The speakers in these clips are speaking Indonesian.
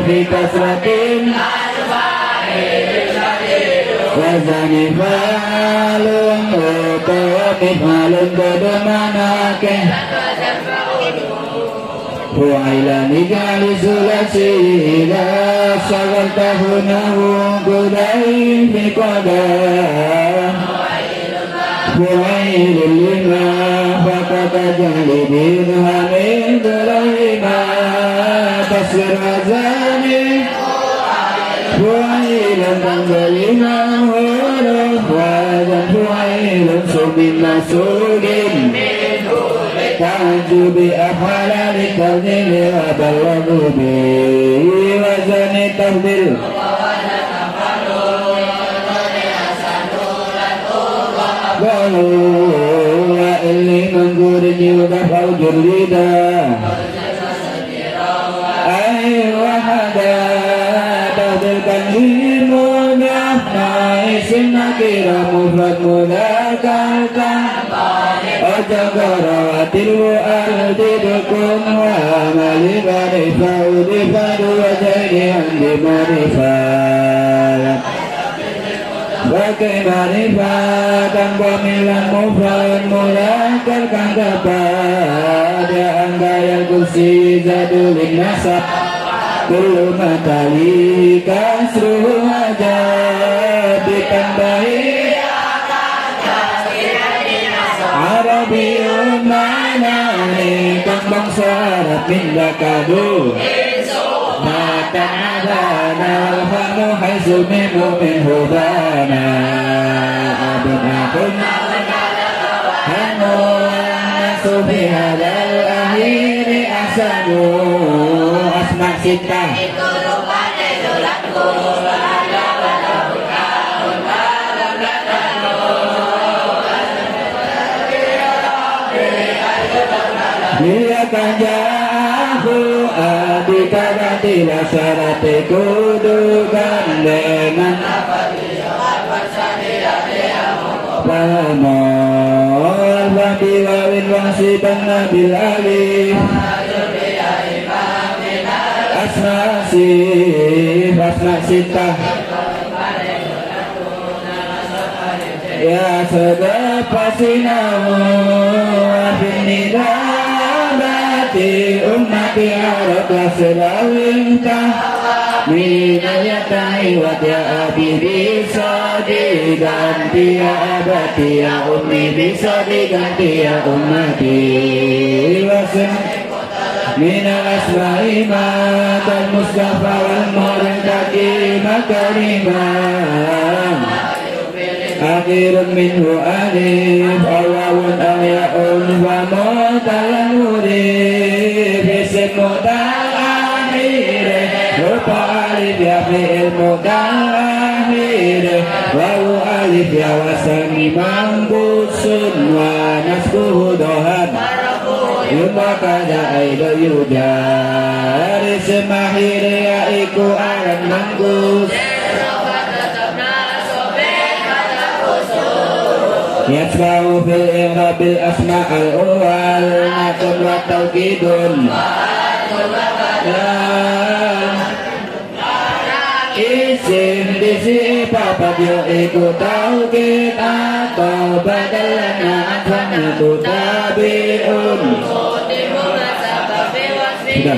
في كسرة وزن فعل ومفعل بدمانك وعلى نجعل ثلاثي إذا شغلته نحو قدين في قدام وعيل لما فقط جانبين حميد رحمة تصير زاني وعيل تنزلنا وعيل وعيل سبين مسؤول تعجب أفعال للتفضيل وبلغ به وزن التفضيل وإلي من قرني ودفع جريدا أي وحدا تفضيل كنهيم ونفنا اسم كرا مفرد مذاكرة وجبرات الوالد بكم وعمل برفع دفع وزين عند مرفع Bagai marifat tanpa milan mufrad mulakarkan kepada angka yang kursi zadulin nasab kullu matali kasruh aja ditambahi Arabiun manani kembang syarat minda kadu Matanadana alfamu haizu minhu minhu bana Abun akun Hanu nasu fi hadal akhiri asanu Asma sitah Lihatkan jauh adika gantilah syarat kudukan dengan Pamor Bambi wawin wasiban nabil alif Asma sif Asma sitah Ya sedap pasinamu Afinida ummati arabah selawintah minayatani wa ti'abi bisa diganti ya abati ya ummi bisa diganti ya ummati wasem minal asma'i matal mustafa wal muridaki makarimah akhirun minhu alif awawun awya'un wa mutalan hurif isim mutal akhire rupa alif ya fi'il mutal akhire wawu alif ya wasani mangkusun wa nasbuhu dohan yuma kada aido yudar isim akhire ya iku aran mangkus Yasba'u fil i'rabil asma'al awal Natun wa tawkidun Isim disi papat yo iku tawkid Atau badalana anfana tu tabi'un Sudah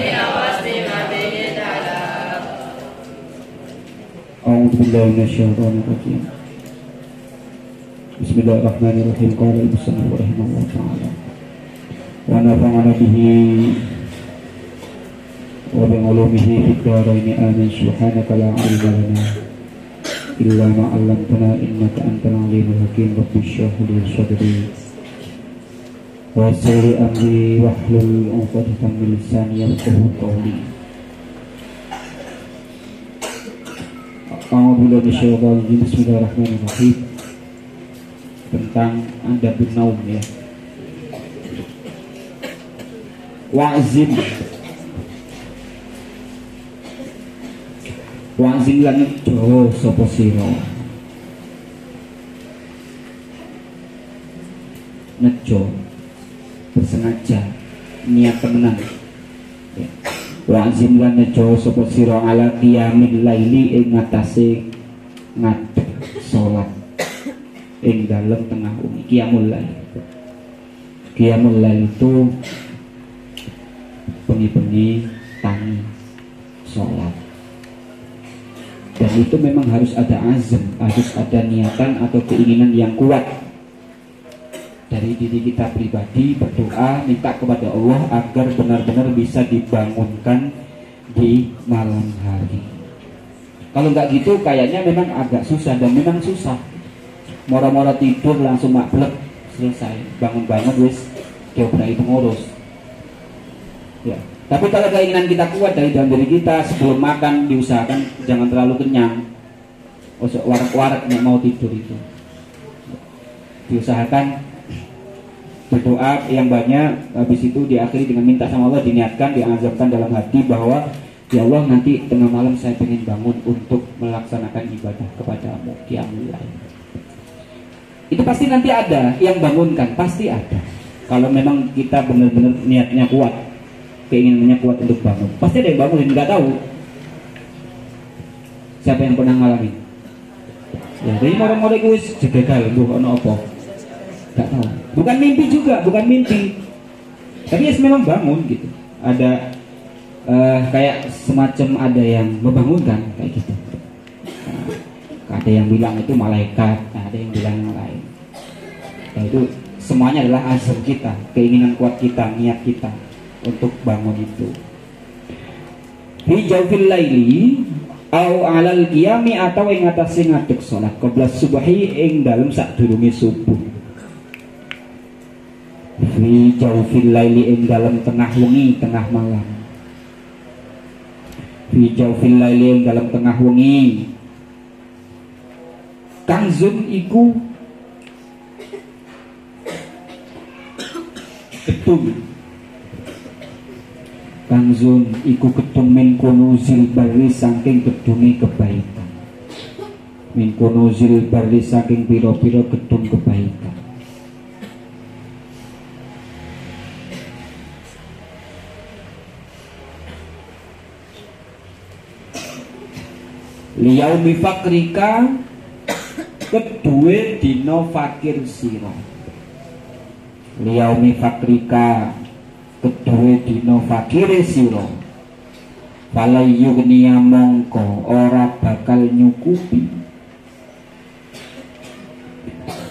A'udzubillahi minasyaitonir rajim Bismillahirrahmanirrahim. Qala al-musannif rahimahullah ta'ala wa nafa'ana bihi wa bi ulumihi fid dharain amin. Subhanaka la ilma lana illa ma 'allamtana innaka antal alimul hakim. Rabbi shrah li sadri wa yassir li amri wahlul 'uqdatam min lisani yafqahu qawli. A'udzu billahi minasyaitonir rajim. Bismillahirrahmanirrahim. Tentang anda bernaum ya. Wa'zim lan Jawa sapa sira nejo bersengaja niat temenan ya. Wa azim lan nejo sapa sira ala qiyamil laili ing ngatasé ngadeg salat ing dalem tengah wengi. Qiyamul lail. Qiyamul lail itu bengi-bengi tangi salat. Dan itu memang harus ada azam, harus ada niatan atau keinginan yang kuat dari diri kita pribadi, berdoa, minta kepada Allah agar benar-benar bisa dibangunkan di malam hari. Kalau nggak gitu kayaknya memang agak susah, dan memang susah. Moro-moro tidur langsung maklek, selesai. Bangun-bangun wis diobrai pengurus. Ya. Tapi kalau keinginan kita kuat dari dalam diri kita, sebelum makan diusahakan jangan terlalu kenyang. Warak-warak yang mau tidur itu. Diusahakan berdoa yang banyak, habis itu diakhiri dengan minta sama Allah, diniatkan, diazamkan dalam hati bahwa ya Allah, nanti tengah malam saya ingin bangun untuk melaksanakan ibadah kepadamu, qiyamul lail. Itu pasti nanti ada yang bangunkan, pasti ada. Kalau memang kita benar-benar niatnya kuat, keinginannya kuat untuk bangun, pasti ada yang bangunin. Nggak tahu siapa yang pernah ngalamin ya, jadi orang-orang itu jegegal, bukan apa, nggak tahu. Bukan mimpi juga, bukan mimpi, tapi ya memang bangun gitu. Ada kayak semacam ada yang membangunkan kayak gitu. Ada yang bilang itu malaikat, ada yang bilang yang lain. Nah, itu semuanya adalah azam kita, keinginan kuat kita, niat kita untuk bangun itu. Fi jawfil laili au alal qiyami, atau ing atase ngadeg salat qabla subuhi ing dalem sadurunge subuh. Fi jawfil laili ing dalem tengah wengi, tengah malam. Fi jawfil laili ing dalem tengah wengi. Kanzun iku gedung. Kanzun iku gedung min kunuzil barri, saking gedungi kebaikan. Min kunuzil barri, saking piro-piro gedung kebaikan. Liyaumi fakrika, kedue dino fakir siro. Liyaumi fakrika, kedue dino fakir siro. Falayugniya mongko ora bakal nyukupi.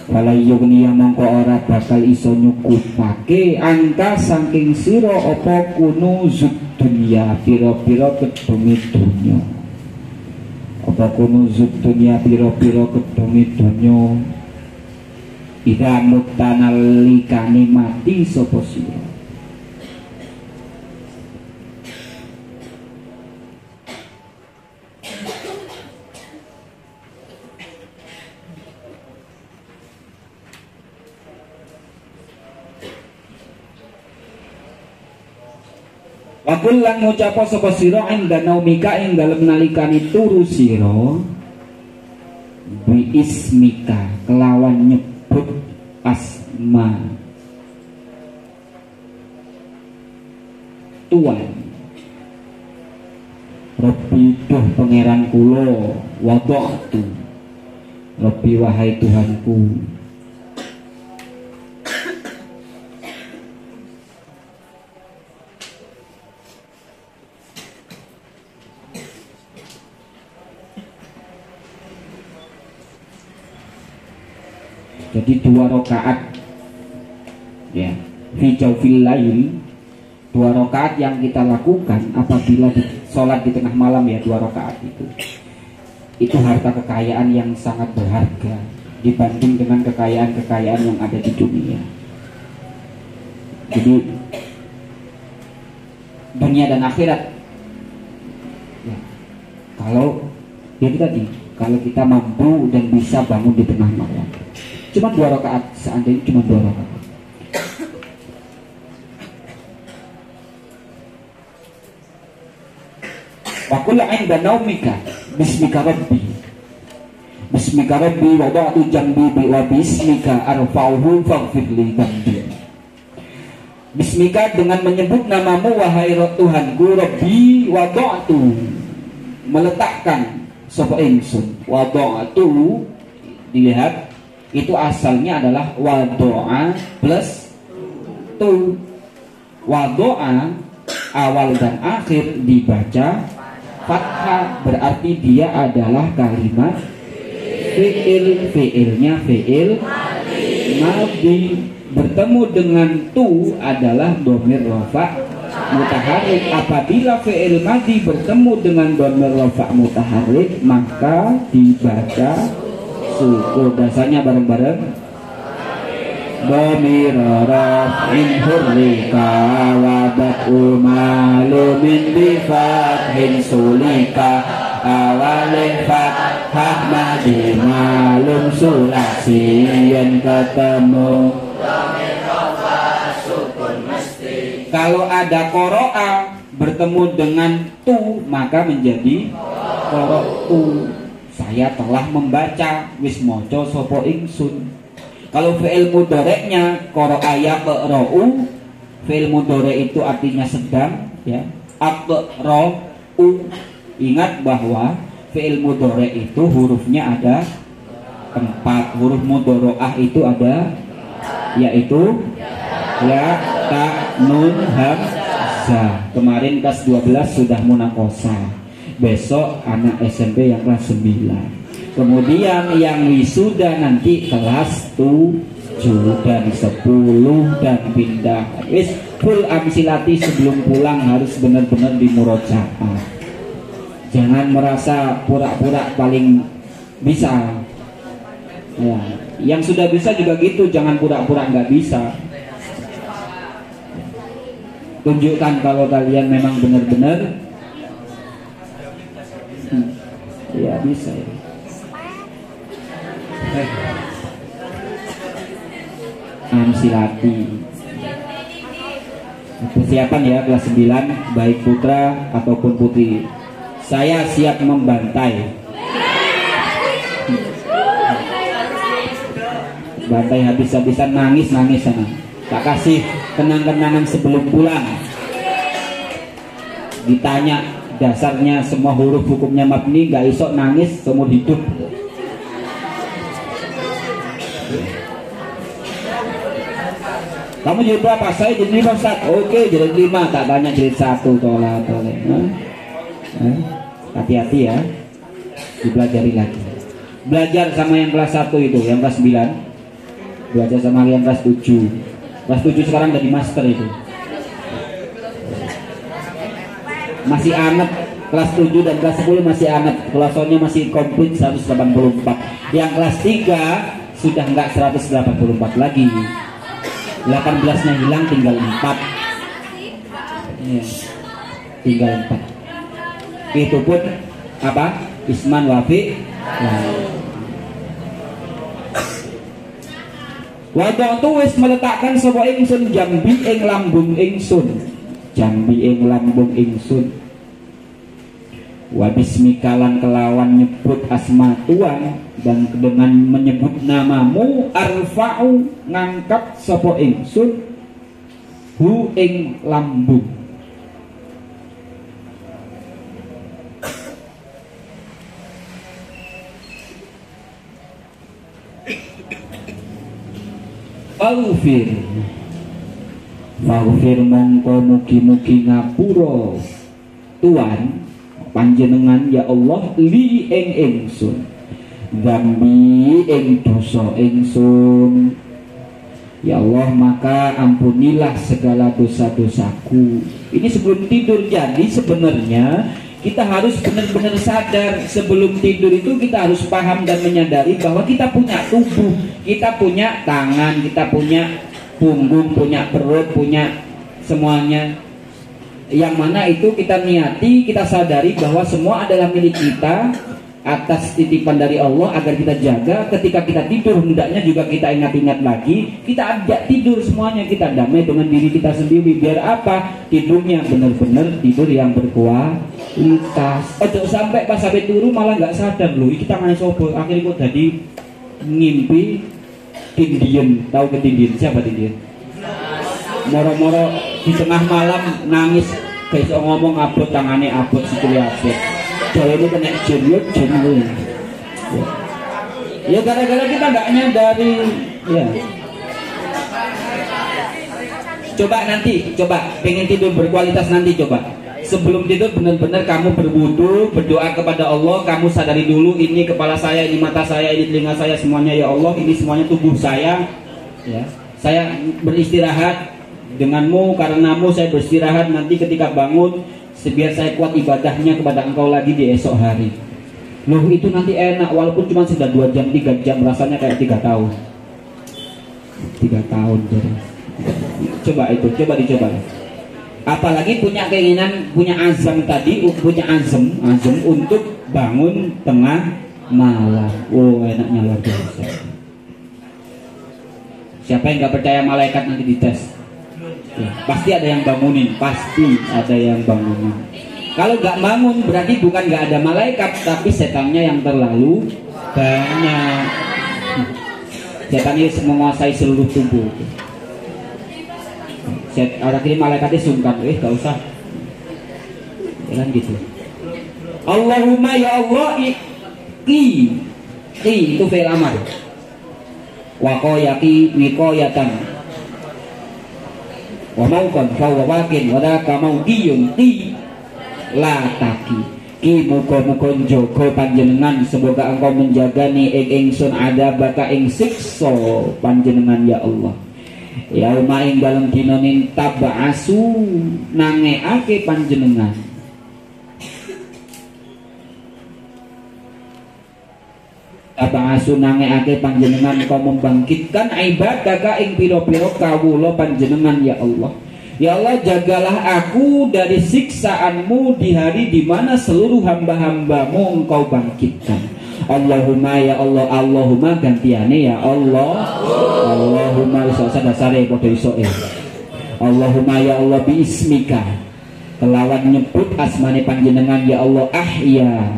Falayugniya mongko ora bakal iso nyukupake angka saking siro apa kunuzud dunya, piro-piro kedungi dunya. Apa kunuzud dunya, piro-piro kedungi dunya. Ida mutanalikani mati sapa sira. Wakul lan ngucapa sapa sira ing naumika ing dalem nalikane turu sira bi ismika, kelawan nyebut asma Tuhan. Rabbi duh pangeran kula, wada'tu Rabbi wahai Tuhanku. Jadi 2 rakaat ya, fi jawfil lail, 2 rakaat yang kita lakukan apabila sholat di tengah malam ya, 2 rakaat itu harta kekayaan yang sangat berharga dibanding dengan kekayaan-kekayaan yang ada di dunia. Jadi dunia dan akhirat ya, kalau ya tadi, kalau kita mampu dan bisa bangun di tengah malam, cuma 2 rakaat, seandainya cuma 2 rakaat. Wa qul 'inda naumika bismika rabbi. Bismika rabbi wada'tu jambi wa bismika arfa'uhu faghfirli dhanbi. Bismika, dengan menyebut namamu wahai Tuhanku, Rabbi wada'tu, meletakkan sapa ingsun. Wada'tu, dilihat itu asalnya adalah wadoa plus tu. Wadoa awal dan akhir dibaca fathah, berarti dia adalah kalimat fi'il, fi'ilnya fi'il madhi. Bertemu dengan tu adalah dhamir rafa' mutaharrik. Apabila fi'il madhi bertemu dengan dhamir rafa' mutaharrik, maka dibaca sukun. Dasarnya bareng-bareng. Dhamir raf'in hurrika wa bat'u malumin bi fathin sulika awalin fathah madhi malum sulasiyan ketemu. Kalau ada qoro'a bertemu dengan tu, maka menjadi qoro'tu, saya telah membaca, wis moco sopo ingsun. Kalau fi'il mudhari'nya qoro'a yaqra'u, fi'il mudhari' itu artinya sedang, ya. Aqra'u, ingat bahwa fi'il mudhari' itu hurufnya ada 4. Huruf mudhari'ah itu ada, yaitu ya, ta, nun, hamzah. Kemarin kelas 12 sudah munakosah. Besok anak SMP yang kelas 9. Kemudian yang wisuda nanti kelas 7 dan 10 dan pindah. Wis full amsilati, sebelum pulang harus benar-benar dimurojaah. Jangan merasa pura-pura paling bisa. Ya, yang sudah bisa juga gitu, jangan pura-pura nggak bisa. Tunjukkan kalau kalian memang benar-benar ya bisa ya. Amsilati. Persiapan ya kelas 9, baik putra ataupun putri. Saya siap membantai. Bantai habis-habisan, nangis-nangis sana. Tak kasih kenang-kenangan sebelum pulang. Ditanya dasarnya semua huruf hukumnya mabni, gak isok nangis seumur hidup. Kamu jadi berapa? Saya jadi 5 Ustaz. Oke, jadi 5. Tak tanya jadi 1. Tolak. Hati-hati ya. Dipelajari lagi. Belajar sama yang kelas 1 itu, yang kelas 9. Belajar sama yang kelas 7. Kelas 7 sekarang jadi master itu. Masih anget. Kelas 7 dan kelas 10 masih anget. Kelasnya masih komplit 184. Yang kelas 3 sudah enggak 184 lagi. 18-nya hilang, tinggal 4. Ya, tinggal 4. Itu pun apa? Isman wafi. Wada'tu wis meletakkan sapa ingsun jambi ing lambung ingsun. Jambi ing lambung ingsun. Wa bismikalan kelawan nyebut asma Tuhan, dan dengan menyebut namamu arfa'u ngangkat sapa ingsun hu ing lambung. Faghfir mongko mugi-mugi ngapura Tuhan panjenengan ya Allah li ing ingsun dzambi ing dosa ingsun. Ya Allah, maka ampunilah segala dosa-dosaku. Ini sebelum tidur. Jadi sebenarnya kita harus benar-benar sadar sebelum tidur itu. Kita harus paham dan menyadari bahwa kita punya tubuh, kita punya tangan, kita punya punggung, punya perut, punya semuanya. Yang mana itu kita niati, kita sadari bahwa semua adalah milik kita atas titipan dari Allah agar kita jaga. Ketika kita tidur hendaknya juga kita ingat-ingat lagi. Kita ajak tidur semuanya, kita damai dengan diri kita sendiri. Biar apa? Tidurnya benar-benar tidur yang berkualitas. Ojo sampai pas sampai turu malah nggak sadar loh. Kita nggak sobo. Akhirnya kok jadi ngimpi tindian. Tahu ketindian? Siapa tindian? moro-moro di tengah malam nangis guys ngomong abot tangane abot sikile abot jare itu kena jeniut ya gara-gara kita nggak nyadari ya. Coba nanti pengen tidur berkualitas nanti coba sebelum tidur benar-benar kamu berwudu berdoa kepada Allah, kamu sadari dulu ini kepala saya, ini mata saya, ini telinga saya, semuanya ya Allah, ini semuanya tubuh saya ya. Saya beristirahat denganmu, karenamu saya beristirahat, nanti ketika bangun biar saya kuat ibadahnya kepada engkau lagi di esok hari. Loh itu nanti enak walaupun cuma sudah 2 jam 3 jam rasanya kayak 3 tahun 3 tahun jadi. Coba dicoba. Apalagi punya keinginan, punya azam tadi, punya azam untuk bangun tengah malam. Oh enaknya luar biasa. Siapa yang nggak percaya malaikat nanti dites? Ya, pasti ada yang bangunin, Kalau nggak bangun berarti bukan nggak ada malaikat, tapi setannya yang terlalu banyak. Setan ini menguasai seluruh tubuh. Orang ini malaikatnya sungkan, gak usah. Jangan gitu. Allahumma ya Allah itu fi'il amar. Waqayati wiqayatan. Wa maukan fawawakin wa daka maudiyun la taki. Ki muga-muga njaga panjenengan, semoga engkau menjagani ingsun ada baka ing siksa panjenengan ya Allah. Yauma ing dalem dina ning tab'asu nangeake panjenengan. Tab'asu nangeake panjenengan kau membangkitkan ibadaka ing pira-pira kawula panjenengan ya Allah. Ya Allah, jagalah aku dari siksaanmu di hari di mana seluruh hamba-hambamu engkau bangkitkan. Allahumma ya Allah, Allahumma gantiane ya Allah. Allahumma iso dasare padha iso. Allahumma ya Allah bi ismika, kelawan nyebut asmane panjenengan ya Allah, ahya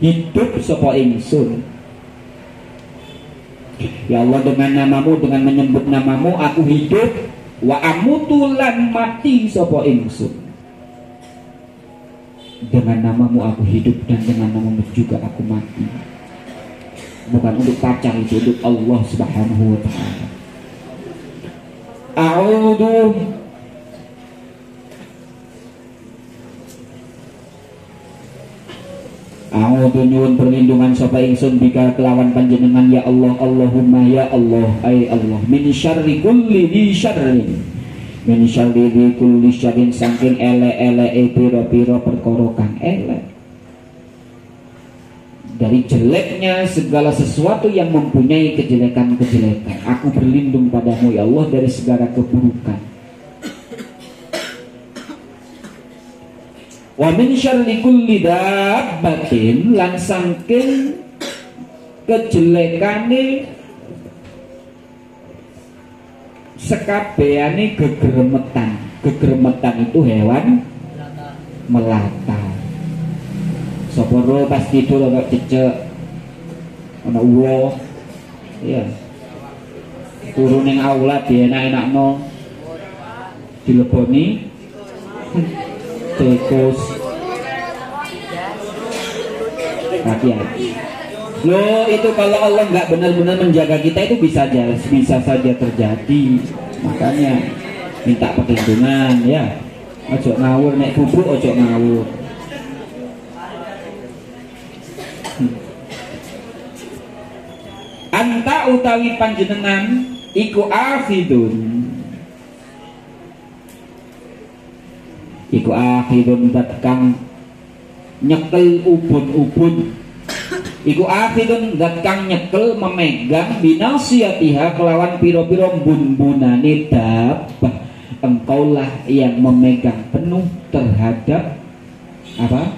hidup sapa ingsun. Ya Allah, dengan namamu, dengan menyebut namamu aku hidup. Wa amutulan mati sapa ingsun. Dengan namamu aku hidup dan dengan namamu juga aku mati. Bukan untuk pacar itu, untuk Allah Subhanahu wa ta'ala. A'udzu nyuwun perlindungan sapa ingsun bika kelawan panjenengan ya Allah. Allahumma ya Allah, ay Allah, min syarri kulli di syarrin, min syarri di kulli syarrin, saking ele-ele pira-pira perkara kang elek, dari jeleknya segala sesuatu yang mempunyai kejelekan-kejelekan. Aku berlindung padamu ya Allah dari segala keburukan. Wa min syarri kulli dabbatin, lan saking kejelekane sekabehane gegremetan. Gegremetan itu hewan melata. Sapa ro pas tidur agak cecek ana uwo ya turu ning aula dienak-enakno dileboni tikus hati-hati. Loh itu kalau Allah nggak benar-benar menjaga kita itu bisa saja terjadi. Makanya minta perlindungan ya. Ojo ngawur nek bubuk, ojo ngawur. Anta utawi panjenengan iku akhidun. Iku akhidun dat kang nyekel ubun-ubun. Iku akhidun dat kang nyekel memegang binasiyatiha kelawan piro-piro bun-bunane dabbah. Engkaulah yang memegang penuh terhadap apa?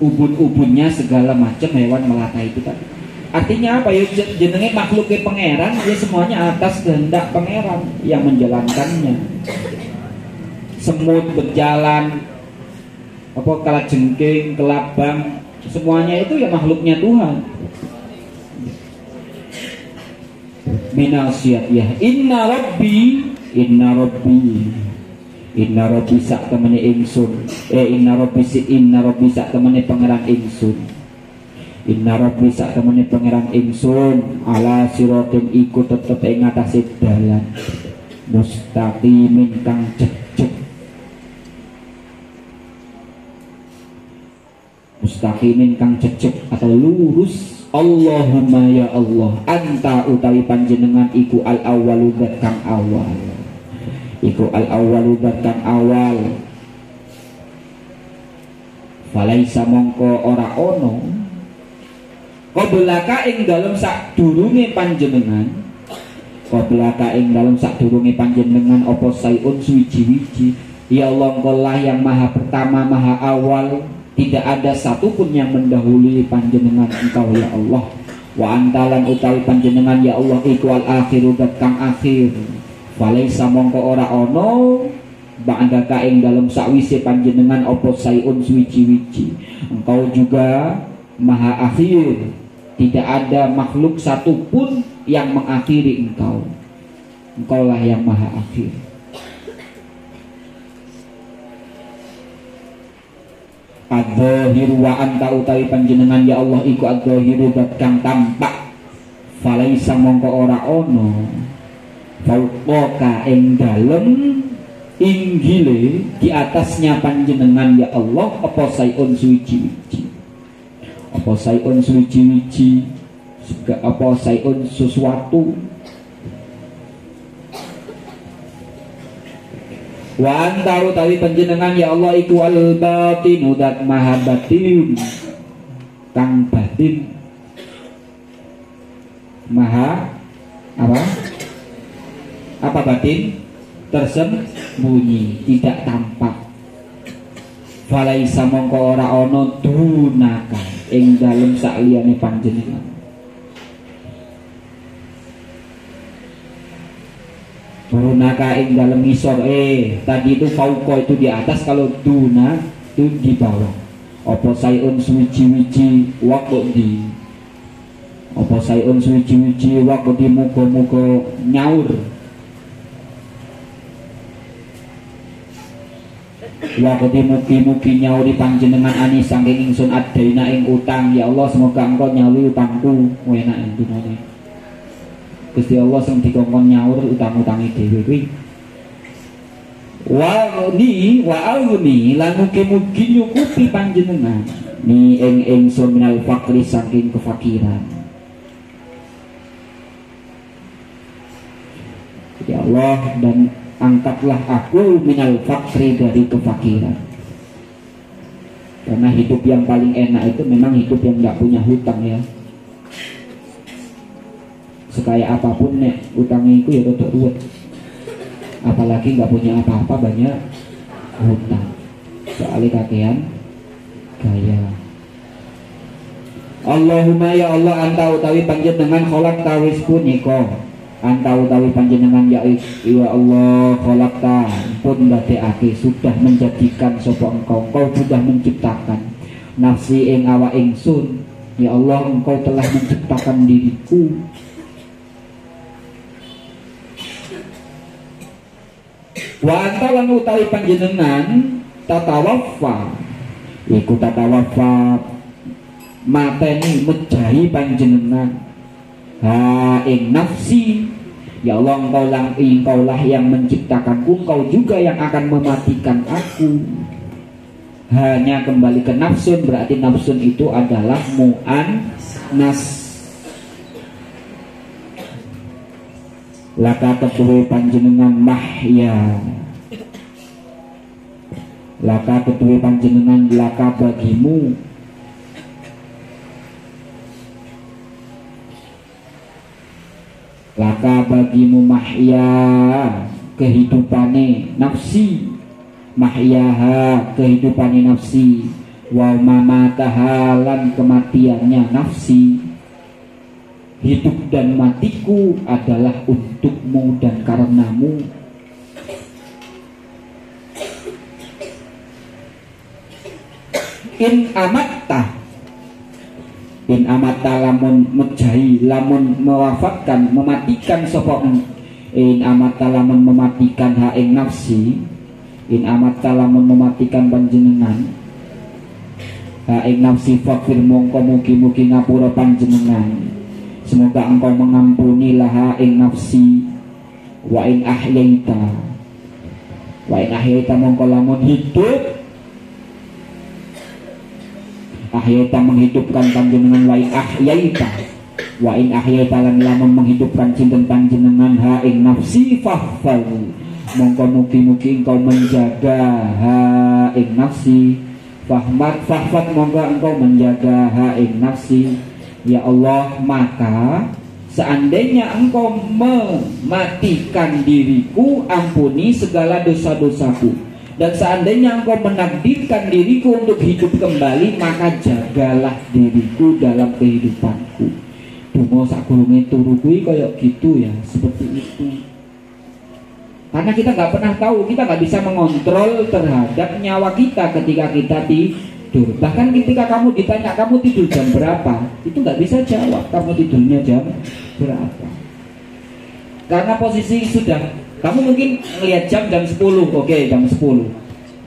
Ubun-ubunnya segala macam hewan melata itu tadi. Artinya apa ya, jenenge makhluknya pangeran, ya semuanya atas kehendak pangeran yang menjalankannya. Semut berjalan, apa kalajengking, kelabang, semuanya itu ya makhluknya Tuhan. minasiyatiyah. Inna rabbi sak temene ingsun. Inna rabbi sak temene pangeran ingsun. Inna rabbi sak temene pangeran ingsun ala siratin iku tetep ing atase dalan mustaqimin kang cecek. Mustaqimin kang cecek atau lurus. Allahumma ya Allah, anta utawi panjenengan iku al-awwalu dat kang awal. Iku al-awwalu dat kang awal. Falaisa mongko ora ono qablaka ing dalem sadurunge panjenengan. Qablaka ing dalem sadurunge panjenengan apa sayun suwiji-wiji. Ya Allah, Engkaulah yang maha pertama, maha awal. Tidak ada satupun yang mendahului panjenengan Engkau ya Allah. Wa antalan utawi panjenengan ya Allah iku al akhiru dat kang akhir. Falaisa mongko ora ono ba'daka ing dalem sakwise panjenengan apa sayun suwiji-wiji. Engkau juga maha akhir. Tidak ada makhluk satupun yang mengakhiri Engkau. Engkaulah yang maha akhir. Adzahiru wa anta utawi panjenengan ya Allah iku adzahiru dat kang tampak. Falaisa mongko ora ono fauqaka ing dalem inggile di atasnya panjenengan ya Allah apa sayun suwiji-wiji. Apa sayun suwiji-wiji, apa sayun sesuatu. Wa anta utawi panjenengan ya Allah iku al batinu dat maha batin kang batin maha apa batin tersembunyi tidak tampak. Falaisa mongko ora ono dunaka ing dalem sakliyane panjenengan. Turunaka ing dalam ngisor. Tadi itu fauqa itu di atas, kalau duna itu di bawah. Apa sayun suwiji-wiji waqdi. Apa sayun suwiji-wiji waqdi muga-muga nyaur. Waqdi mugi-mugi nyauri panjenengan ani saking ingsun adaina ing utang. Ya Allah, semoga Engkau nyauri utangku. Enak intine. Gusti Allah sing dikongkon nyaur utang-utangi dhewe kuwi. Wa auni lan mugi-mugi nyukupi panjenengan ni ing ingsun minal faqri saking kefakiran. Ya Allah, dan angkatlah aku minal faqri dari kefakiran. Karena hidup yang paling enak itu memang hidup yang nggak punya hutang ya. Sekaya apapun nek utangnya itu ya rodok ruwet. Apalagi nggak punya apa-apa banyak hutang. Soalnya kakean gaya. Allahumma ya Allah anta utawi panjenengan kholak tawis punika. Anta utawi panjenengan ya Allah kholakta pun ndadekake sudah menjadikan sapa engkau sudah menciptakan nafsi ing awak ingsun. Ya Allah, Engkau telah menciptakan diriku. Wa anta lan utawi panjenengan tatawaffa iku tatawaffa mateni mejahi panjenengan ha ing nafsi. Ya Allah, Engkaulah yang menciptakanku, Engkau juga yang akan mematikan aku. Hanya kembali ke nafsun, berarti nafsun itu adalah mu'annas. Laka ketuwe panjenengan mahya. Laka ketuwe panjenengan laka bagimu. Laka bagimu mahya kehidupane nafsi. Mahyaha kehidupane nafsi. Wa mamataha lan kematiannya nafsi. Hidup dan matiku adalah untukmu dan karenamu. In amatta In amata lamun mejahi, lamun mewafatkan, mematikan sapa in amata lamun mematikan ha ing nafsi, in amata lamun mematikan panjenengan ha ing nafsi fakir mongko mugi-mugi ngapura panjenengan. Semoga engkau mengampuni laha ing nafsi. Wa in ahyaita mongko lamun hidup, ahyaita menghidupkan panjenengan. Wa in ahyaita lan lamun menghidupkan sinten panjenengan ha ing nafsi fahfal mongko mugi-mugi engkau menjaga ha ing nafsi. Fahfat mongko engkau menjaga ha ing nafsi. Ya Allah, maka seandainya engkau mematikan diriku, ampuni segala dosa-dosaku. Dan seandainya engkau menakdirkan diriku untuk hidup kembali, maka jagalah diriku dalam kehidupanku. Dungo sakurunge turu kuwi kayak gitu ya, seperti itu. Karena kita nggak pernah tahu, kita nggak bisa mengontrol terhadap nyawa kita ketika kita tidur. Bahkan ketika kamu ditanya kamu tidur jam berapa, itu nggak bisa jawab kamu tidurnya jam berapa. Karena posisi sudah, kamu mungkin melihat jam 10, oke, jam 10.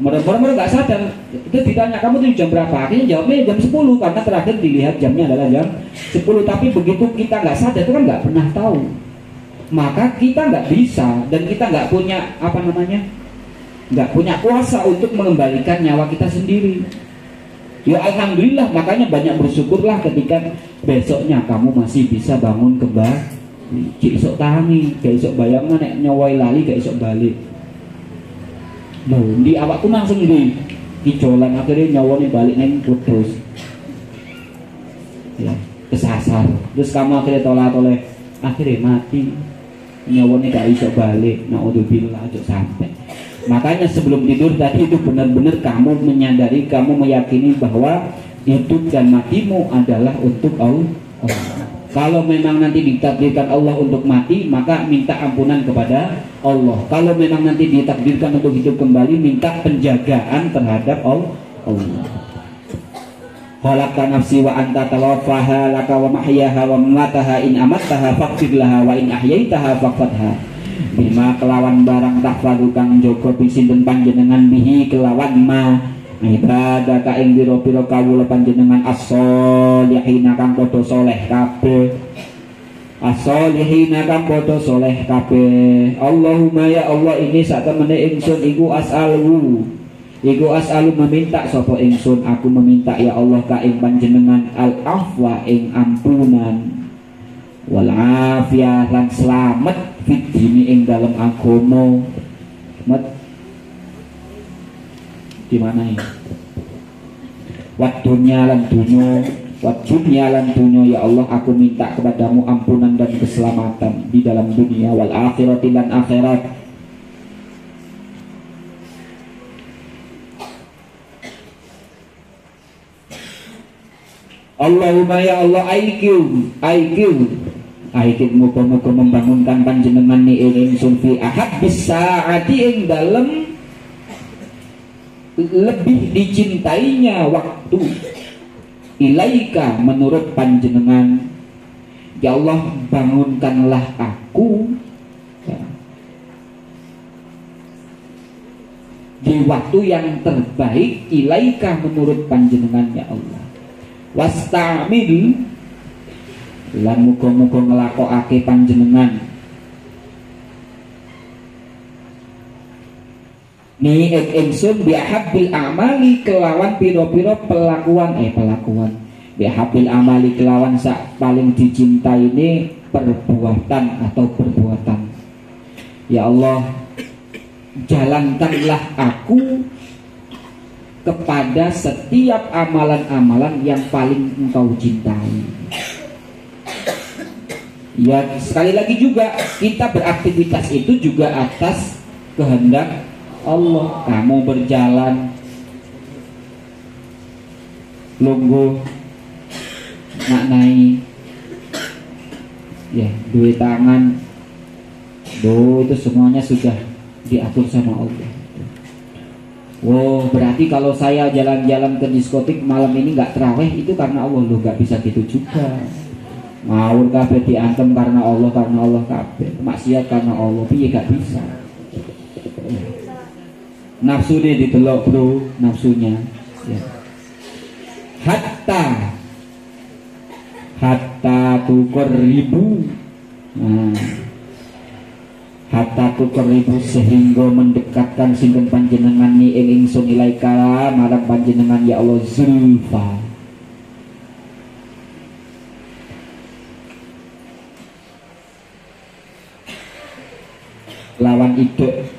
Mereka nggak sadar, itu ditanya kamu tidur jam berapa, akhirnya jawabnya jam 10 karena terakhir dilihat jamnya adalah jam 10. Tapi begitu kita nggak sadar, itu kan nggak pernah tahu. Maka kita nggak bisa dan kita nggak punya nggak punya kuasa untuk mengembalikan nyawa kita sendiri. Ya alhamdulillah, makanya banyak bersyukurlah ketika besoknya kamu masih bisa bangun kembali. Cik isok tangi, gak isok bayangnya nek nyawai lali gak isok balik. Loh, di awakku langsung di jalan akhirnya nyawanya balik neng kudus. Ya, kesasar. Terus kamu akhirnya tolak-toleh, akhirnya mati. Nyawanya gak isok balik. Naudzubillah, aja sampai. Makanya sebelum tidur tadi itu benar-benar kamu menyadari, kamu meyakini bahwa hidup dan matimu adalah untuk Allah. Kalau memang nanti ditakdirkan Allah untuk mati, maka minta ampunan kepada Allah. Kalau memang nanti ditakdirkan untuk hidup kembali, minta penjagaan terhadap Allah. Khalaqta nafsi wa anta tawaffaha laka wa mahyaha wa mamataha in amattaha faqfir laha wa in ahyaitaha faqfadha. Bima kelawan barang tahfadu kang jaga bisinten panjenengan bihi kelawan ma ibadah ka ing pira-pira kawula panjenengan as-solihina kang padha saleh kabeh, as-solihina kang padha saleh kabeh. Allahumma ya Allah, ini sak temene ingsun iku as'alu meminta sapa ingsun, aku meminta ya Allah ka ing panjenengan al-afwa ing ampunan wal afiyah lan slamet fit dini ing dalam agama. Gimana ini? Wadunya lan dunya, ya Allah aku minta kepadamu ampunan dan keselamatan di dalam dunia wal akhirati lan akhirat. Allahumma ya Allah, aikiu muga-muga membangunkan panjenengan ni ingsun fi ahad bisaati ing dalem lebih dicintainya waktu ilaika menurut panjenengan. Ya Allah, bangunkanlah aku ya, di waktu yang terbaik ilaika menurut panjenengan ya Allah. Wastamil lan muga-muga nglakokake panjenengan ni ingsun bihabbil amali kelawan pira-pira pelakuan bihabbil amali kelawan sak paling dicintai ini perbuatan atau perbuatan. Ya Allah, jalankanlah aku kepada setiap amalan-amalan yang paling engkau cintai. Ya sekali lagi juga kita beraktivitas itu juga atas kehendak Allah. Kamu berjalan lungguh maknai ya dua tangan itu semuanya sudah diatur sama Allah. Oh, berarti kalau saya jalan-jalan ke diskotik malam ini nggak terawih itu karena Allah. Loh, nggak bisa gitu juga. Ngawur kabeh diantem karena Allah kabeh. Maksiat karena Allah, piye gak bisa. Nafsu dia ditelok bro, nafsunya ya. Hatta tukur ribu. Nah, hatta tukur ribu sehingga mendekatkan sinten panjenengan ni ing ingsun ilaika marang panjenengan ya Allah zulfa. Lawan ide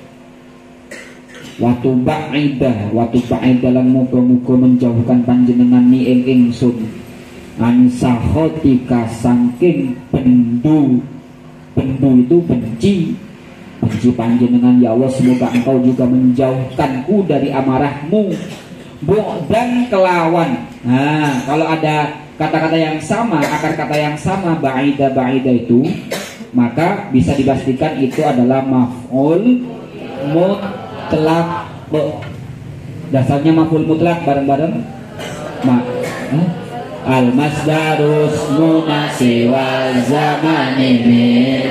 Watu ba'ida lan muga-muga menjauhkan panjenengan ni ing ingsun ansakhotika saking bendu itu benci panjenengan ya Allah, semoga engkau juga menjauhkanku dari amarahmu dan kelawan. Nah, kalau ada kata-kata yang sama, akar kata yang sama ba'ida itu, maka bisa dipastikan itu adalah maf'ul mutlak. Dasarnya maf'ul mutlak bareng-bareng al masdarus munasi wa zamani min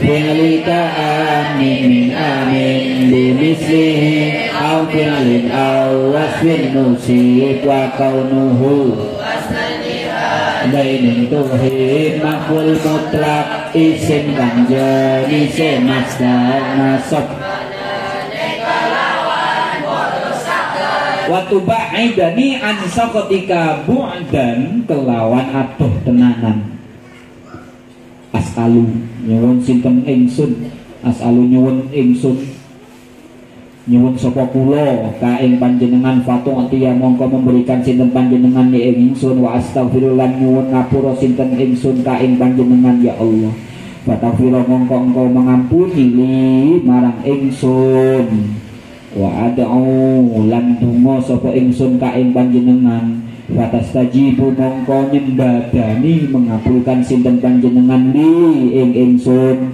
fi'lika amin amin bimislihi au fi'lin au wasfin musib wa kaunuhu bainin tuhid maf'ul mutlak isim kan jenis masdar nasab. Watu ba'idani ansa ketika bu'dan kelawan adoh tenanan. As'alu nyuwun sinten ingsun, as'alu nyuwun ingsun, nyuwun sapa kula ka ing panjenengan fatu'tiya mongko memberikan sinten panjenengan ing ingsun wa astaghfirullah nyuwun ngapura sinten ingsun ka ing panjenengan ya Allah. Fataghfirullah mongko engkau mengampuni li marang ingsun. Wa ad'u lan donga sapa ingsun ka ing panjenengan fatastajibu mongko nyembadani mengabulkan sinten panjenengan li ing ingsun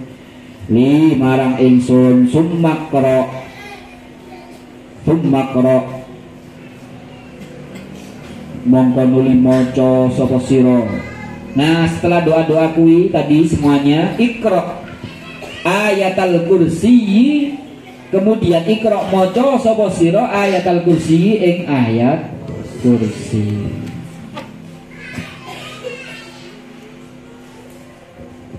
li marang ingsun summakra mongko nuli maca sapa sira. Nah, setelah doa-doa kuwi tadi semuanya ikra ayatal kursi. Kemudian ikra maca sapa sira ayatul kursi ing ayat kursi.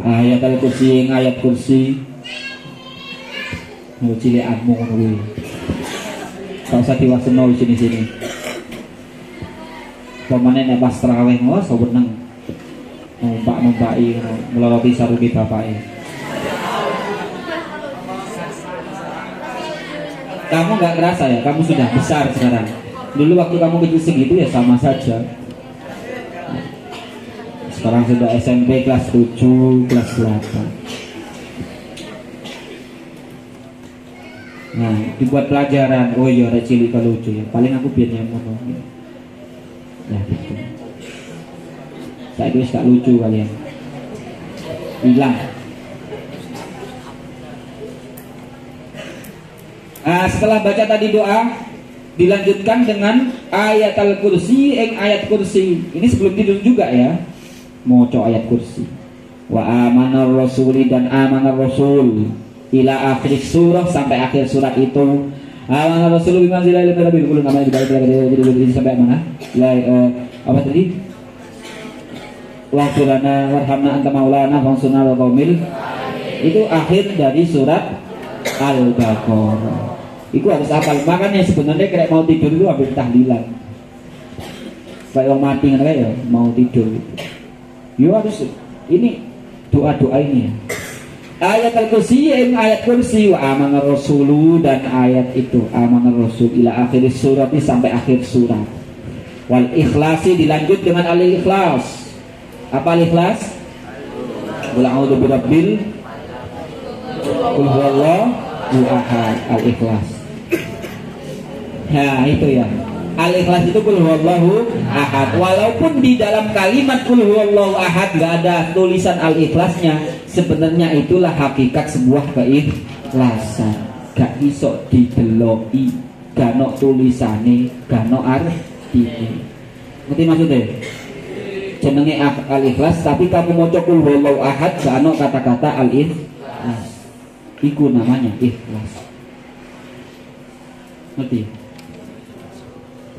Ayatul kursi ing ayat kursi. Mau cilikmu ngono kuwi. Kau usah diwaseno sini-sini. Pemane nek pas traweh ngono seneng. Numpak-numpaki ngloroti sarunge bapake. Kamu nggak ngerasa ya, kamu sudah besar sekarang. Dulu waktu kamu kecil segitu ya sama saja. Sekarang sudah SMP kelas 7, kelas 8. Nah, dibuat pelajaran. Oh iya, ada cilik kalau lucu ya. Paling aku biar nyamun. Ya gitu. Saya itu gak lucu kalian. Hilang. Setelah baca tadi doa, dilanjutkan dengan ayat al-kursi ayat kursi. Ini sebelum tidur juga ya. Moco ayat kursi. Wa amanar rasuli dan amanar rasul ila akhir surah sampai akhir surat itu. Amanar rasul bima zila ila rabbil kullu namanya dibalik sampai mana? Apa tadi? Wa qulana warhamna anta maulana fansurna wa qaumil. Itu akhir dari surat Al-Baqarah. Itu harus hafal. Makanya sebenarnya kayak mau tidur itu habis tahlilan. Kayak orang mati kan ya mau tidur. Yo harus ini doa-doa ini ya. Ayat al-kursi ayat kursi wa amanar rasulu dan ayat itu amanar rasul ila akhir surat ini sampai akhir surat. Wal ikhlasi dilanjut dengan al-ikhlas. Apa al-ikhlas? Qul a'udzu birabbil qul huwallahu ahad, al-ikhlas. Nah itu ya, al-ikhlas itu qul huwallahu ahad. Walaupun di dalam kalimat qul huwallahu ahad nggak ada tulisan al-ikhlasnya, sebenarnya itulah hakikat sebuah keikhlasan. Gak iso dideloki. gak ono tulisane, gak ono artine. Ngerti maksudnya? Jenenge al-ikhlas tapi kamu maca qul huwallahu ahad gak ono kata-kata al-ikhlas. Iku namanya ikhlas. Ngerti?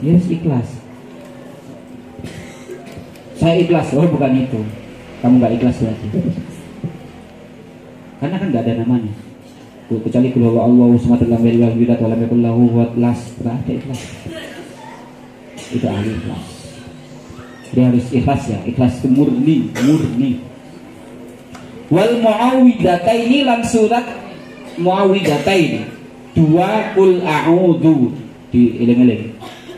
Yes, ikhlas. Saya ikhlas, oh bukan itu. Kamu gak ikhlas berarti. Karena kan gak ada namanya. Kecuali qul huwallahu ahad lam yalid wa lam yakul lahu kufuwan ahad, gak ada ikhlas. Itu al-ikhlas. Dia harus ikhlas ya, ikhlas itu murni. Wal muawwidataini lan surat muawwidataini. Dua qul a'udzu di eling-eling.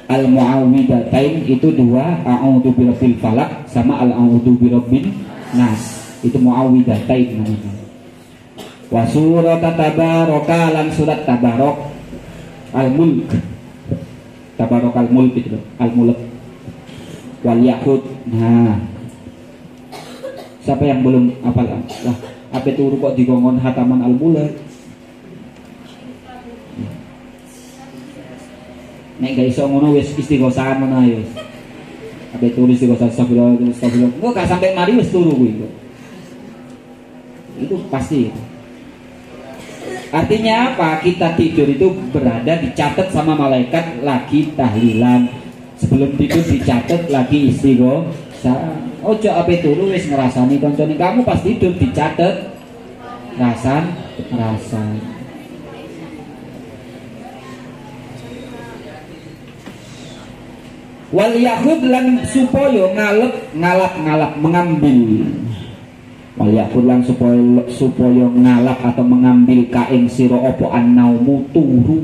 Al muawwidatain itu dua, a'udzu birabbil falaq sama al a'udzu birabbin nas. Itu muawwidatain namanya. Wa surat tabaraka lan surat tabarok al mulk. Tabarok al mulk itu, al mulk. Wal yakut. Nah, siapa yang belum hafal? Wah, apa turu kok digongon hataman al-mulk? Nek gak iso ngono wis istighosahan ngono ae wis. Apa turu istighosahan astagfirullah. Engko gak sampai mari wis turu kuwi. Itu pasti. Artinya apa? Kita tidur itu berada dicatat sama malaikat lagi tahlilan. Sebelum tidur dicatat lagi istighosa. Ojo ape turu wis ngrasani koncone kamu pas tidur dicatat rasan. Wal yahud lan supaya ngalap mengambil. Wal yahud lan supaya ngalap atau mengambil kaing sira apa annaumu turu.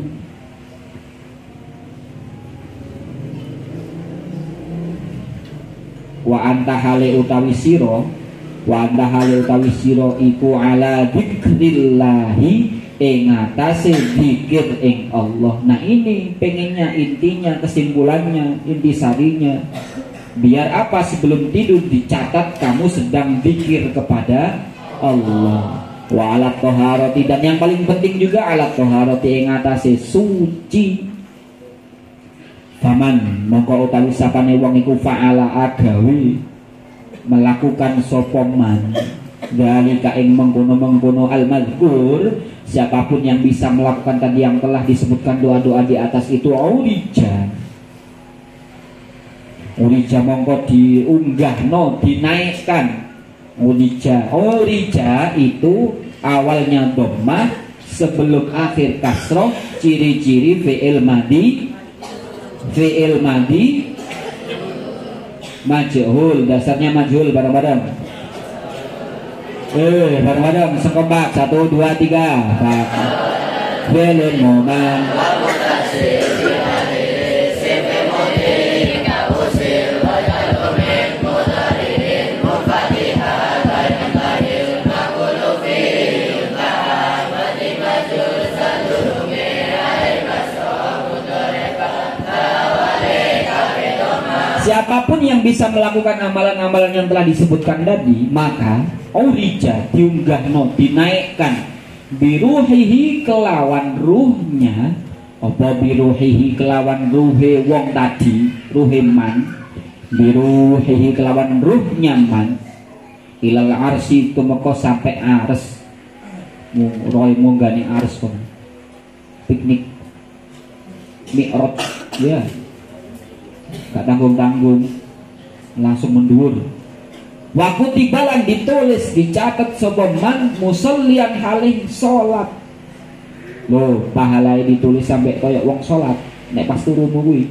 Wa anta hale utawi sira iku ala dzikrillahi ing atase zikir ing Allah. Nah ini pengennya, intinya, kesimpulannya, intisarinya, biar apa? Sebelum tidur dicatat kamu sedang zikir kepada Allah. Wa ala thaharati, dan yang paling penting juga ala thaharati ing atase suci. Faman mongko utawi sapane wong iku fa'ala agawe melakukan sapa man dalika ing mengkono-mengkono al-mazkur, siapapun yang bisa melakukan tadi yang telah disebutkan doa-doa di atas itu urija mongko diunggahno, dinaikkan. Urija itu awalnya dhammah sebelum akhir kasroh, ciri-ciri fi'il madi majhul, dasarnya majhul. Bareng-bareng bareng-bareng sekompak 1 2 3 Fi'il momen siapapun yang bisa melakukan amalan-amalan yang telah disebutkan tadi, maka urija diunggahno, dinaikkan, biruhihi kelawan ruhnya. Apa biruhihi kelawan ruhe wong tadi, ruhe man, biruhihi kelawan ruhnya man, ilal arsi tumeka sampai ars. Roy munggani ars kon piknik mi'raj ya. Gak tanggung-tanggung, langsung mendur. Waktu tibalan ditulis, dicatat sapa man musollian halih sholat. Loh, pahalanya ditulis sampai koyok wong sholat. Nek pas turu kuwi.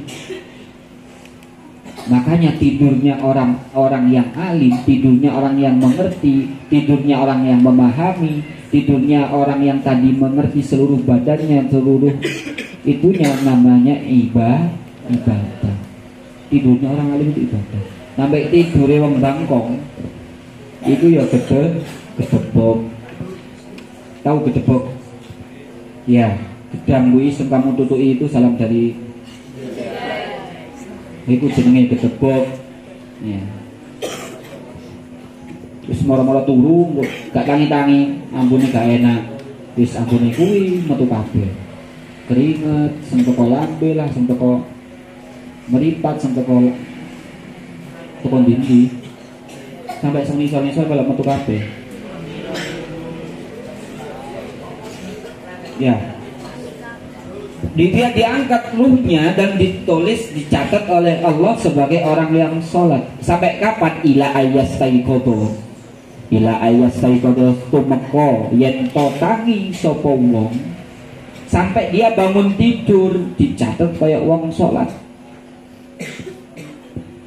Makanya tidurnya orang yang alim, tidurnya orang yang mengerti, tidurnya orang yang memahami, tidurnya orang yang tadi mengerti seluruh badannya, seluruh itunya, namanya ibadah. Tidurnya orang alim itu ibadah. Sampai tidurnya wong bangkong itu ya gedebok. Tahu gedebok? Ya, gedang kuwi sing kamu tutuki itu salam dari iku jenenge gedebok. Ya. Wis moro-moro turu gak tangi-tangi, ambune gak enak. Wis ambune kuwi metu kabeh. keringet, sing teko lambe lah, sing teko meripat, sing teko dindi. Sampai sing nisor-nisor kalau metu kabeh. Ya. Dia diangkat ruhnya dan ditulis, dicatat oleh Allah sebagai orang yang sholat. Sampai kapan? Ila ayastaiqodho. Ila ayastaiqodho tumeka yen to tangi sapa wong. Sampai dia bangun tidur dicatat kayak wong sholat.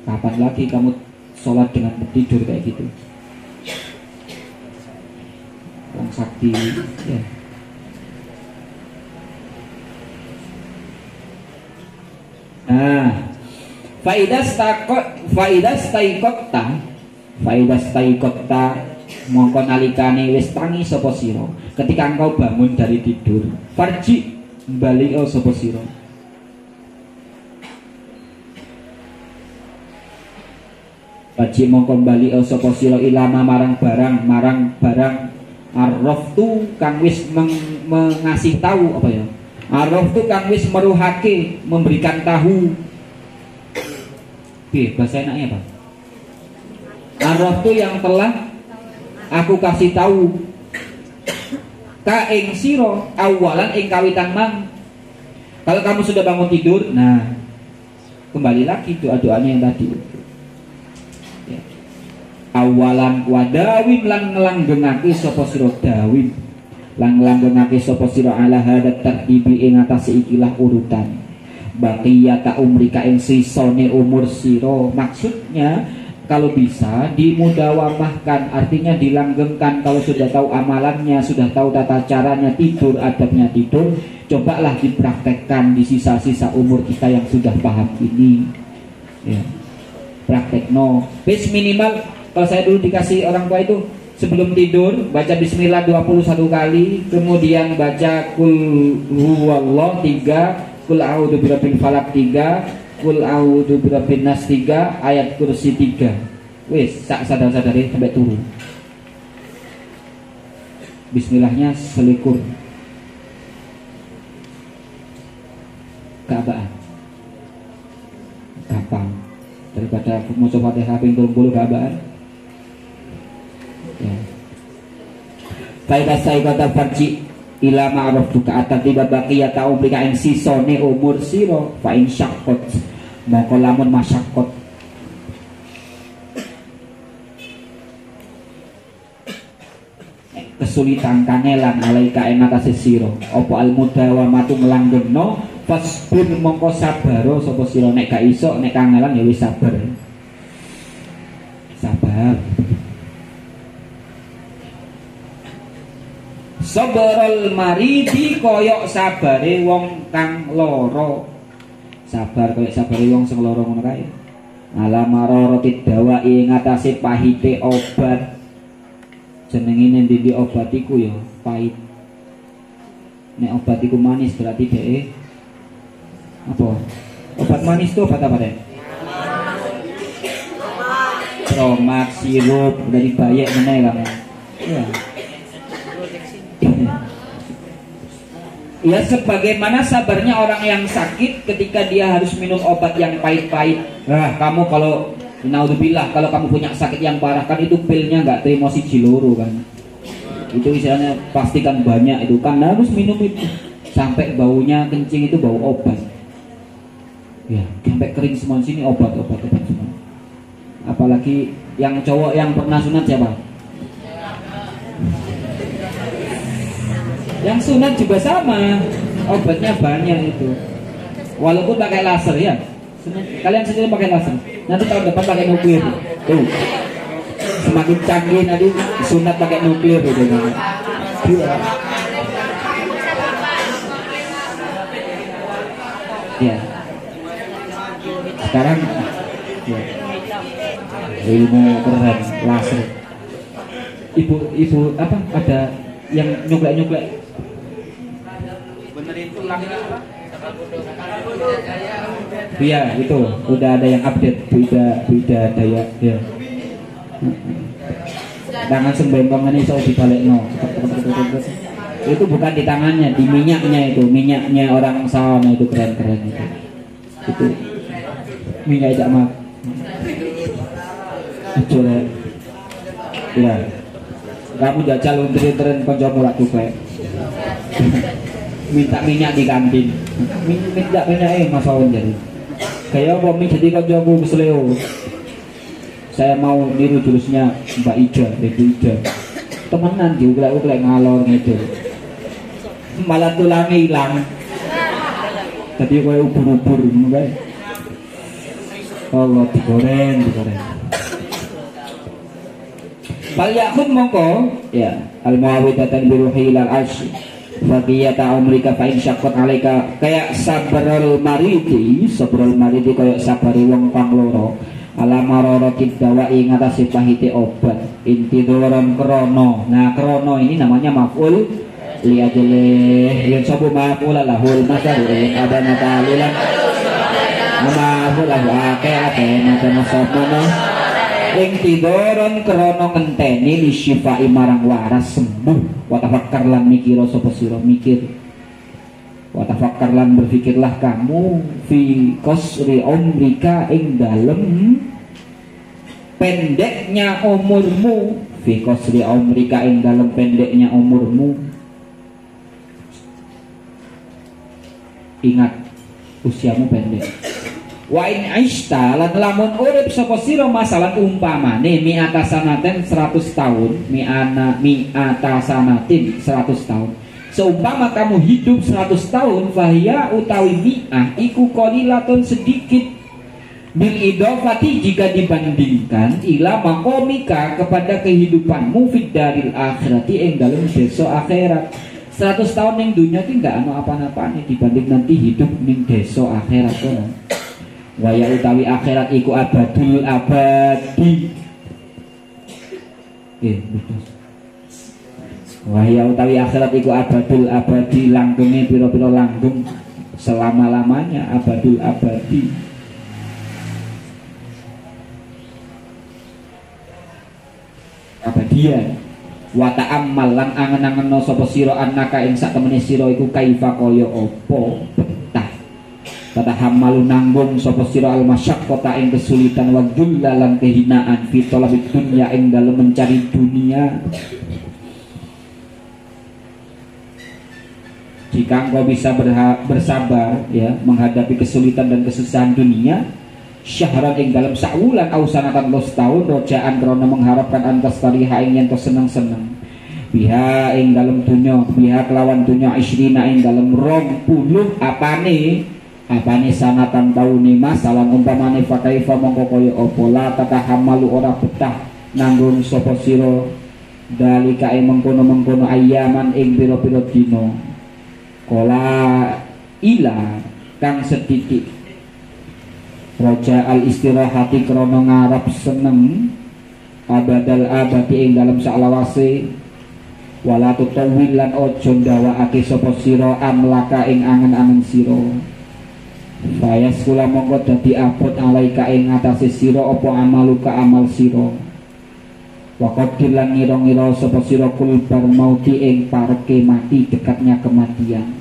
Kapan lagi kamu sholat dengan tidur kayak gitu? Wong sakti ya. Nah, faidas taikotta mongko nalikane wis tangi sapa sira ketika engkau bangun dari tidur farji bali sapa sira farji mongko bali sapa sira ilama marang barang arraftu kang wis mengasih tahu apa ya. Araf itu kang wis meruhake, memberikan tahu. Oke, bahasa enaknya apa? Araf itu yang telah aku kasih tahu ka ing sira awalan ing kawitan mang. Kalau kamu sudah bangun tidur, nah kembali lagi doa-doanya yang tadi. Ya. Awalan wadawim lan ngelanggengake sapa sira dawim. Lang-langgengake sapa sira ala hadat tartibi ing atase ikilah urutan baqiyata umrika ing sisone umur sira. Maksudnya kalau bisa dimudawamahkan, artinya dilanggengkan. Kalau sudah tahu amalannya, sudah tahu tata caranya tidur, adabnya tidur, cobalah dipraktekkan di sisa-sisa umur kita yang sudah paham ini ya. Praktekno wis minimal. Kalau saya dulu dikasih orang tua itu sebelum tidur baca bismillah 21 kali, kemudian baca kul huwallah 3, kul a'udzu birabbil falaq 3, kul a'udzu birabbin nas 3, ayat kursi 3. Wis sak sadar-sadare sampai turu. Bismillahnya selikur. Kaabaan. Gampang. Daripada mau coba Fatihah ping 30 kaabaan. Ya. Faidah saya kata farji ila ma'ruf buka atas tiba baqiyata umrika ing sisone umur sira fa in syaqqat maka lamun masyaqqat kesulitan kangelan alaika ing atase sira apa al mudawamatu nglanggengno fasbir mongko sabaro sapa sira nek gak iso nek kangelan ya wis sabar. Sabarul maridi koyok sabare wong kang loro. Sabar koyok sabare wong sing loro ngono kae. Alamaro dawa ing atase pahite obat. Jenenge ndi obat iku ya pahit. Nek obat iku manis berarti dhek apa? Obat manis itu obat apa deh? Promak, sirup, dari bayek meneh kan. Ya. Ya sebagaimana sabarnya orang yang sakit ketika dia harus minum obat yang pahit-pahit. Nah, kamu kalau naudzubillah kalau kamu punya sakit yang parah kan itu pilnya nggak terima siji loro kan. Itu istilahnya pastikan banyak itu kan harus minum itu sampai baunya kencing itu bau obat. Ya, sampai kering semua sini obat-obat semua. Apalagi yang cowok yang pernah sunat siapa? Yang sunat juga sama, obatnya banyak itu. Walaupun pakai laser ya. Kalian sendiri pakai laser. Nanti tahun depan pakai nuklir. Tuh. Semakin canggih nanti sunat pakai nuklir gitu. Ya. Sekarang ya. Ilmu keren laser. Ibu apa? Ada yang nyuklek-nyuklek. Benerin tulangnya apa? Iya itu udah ada yang update beda daya ya. Jangan sembengkong ini soal dibalik no. Itu bukan di tangannya, di minyaknya itu, minyaknya orang sana itu keren-keren itu. Itu minyak jamak. Coba. Ya. Kamu jajal untuk tren kancamu lak tuke. Minta minyak di kantin. Minyak Mas Awan jadi. Kayak apa minyak jadi kancamu kesleo. Saya mau niru jurusnya Mbak Ida, Ibu Ida. Temenan juga ngalor gitu. Malah tulangnya hilang. Tadi kayak ubur-ubur ngono. Allah digoreng. Fal yakun mongko ya al muawidatan bi ruhil al arsh faqiyata umrika fa in syaqqat alaika kayak sabrul maridi kayak sabari wong kang loro ala mararati dawa ing atase pahite obat inti doron krono. Nah krono ini namanya maf'ul li ajli yang sabu maf'ul lahul masdar ada natalilan maf'ul lahu akeh mata ing tidoron krono ngenteni li syifai marang waras sembuh wa tafakkar lan mikira sapa sira mikir wa tafakkar lan berfikirlah kamu fi qasri umrika ing dalem pendeknya umurmu fi qasri umrika ing dalem pendeknya umurmu. Ingat usiamu pendek. Wa in aishta lan lamun urip sapa sira masalan umpamane mi atasanaten 100 tahun mi atasanatin 100 tahun seumpama kamu hidup 100 tahun fahya utawi mi'ah iku qalilatun sedikit bil idofati jika dibandingkan ila makomika kepada kehidupanmu fid daril akhirati ing dalem desa akhirat. 100 tahun ning dunya iki enggak ana apa-apane dibanding nanti hidup ning desa akhirat kono. Waya utawi akhirat iku abadul abadi. Betul. Waya utawi akhirat iku abadul abadi langgenge pira-pira langgeng selama-lamanya abadul abadi. Abadian. Wa ta'ammal lan angen-angen sapa sira annaka ing sak temene sira iku kaifa kaya apa betah. Tatahammalu nanggung sapa sira al-masyaqqata ing kesulitan wa jullalan kehinaan fi talabid dunya ing dalem mencari dunia. Jika engkau bisa bersabar ya menghadapi kesulitan dan kesusahan dunia, syahran ing dalam sawulan au sanatan los tahun rojaan krana mengharapkan antas tariha ing yen to seneng-seneng. Biha ing dalam dunya, biha kelawan dunya isrina ing dalam 20 apane sanatan taune masalan umpamane fakaifa mongko kaya apa la tatahamalu ora betah nanggung sapa sira dalika ing mengkono-mengkono ayaman ing pira-pira dina kola ila kang sedidik roja al istirahati krono ngarap seneng abadal abadi ing dalam saklawase wala tutawil lan ojo ndawaake sapa sira amlaka ing angen-angen sira fayas kula mongko dadi abot alaika ing atase sira apa amaluka amal sira waqadir lan ngira-ngira sapa sira kulbar mauti ing pareke mati dekatnya kematian.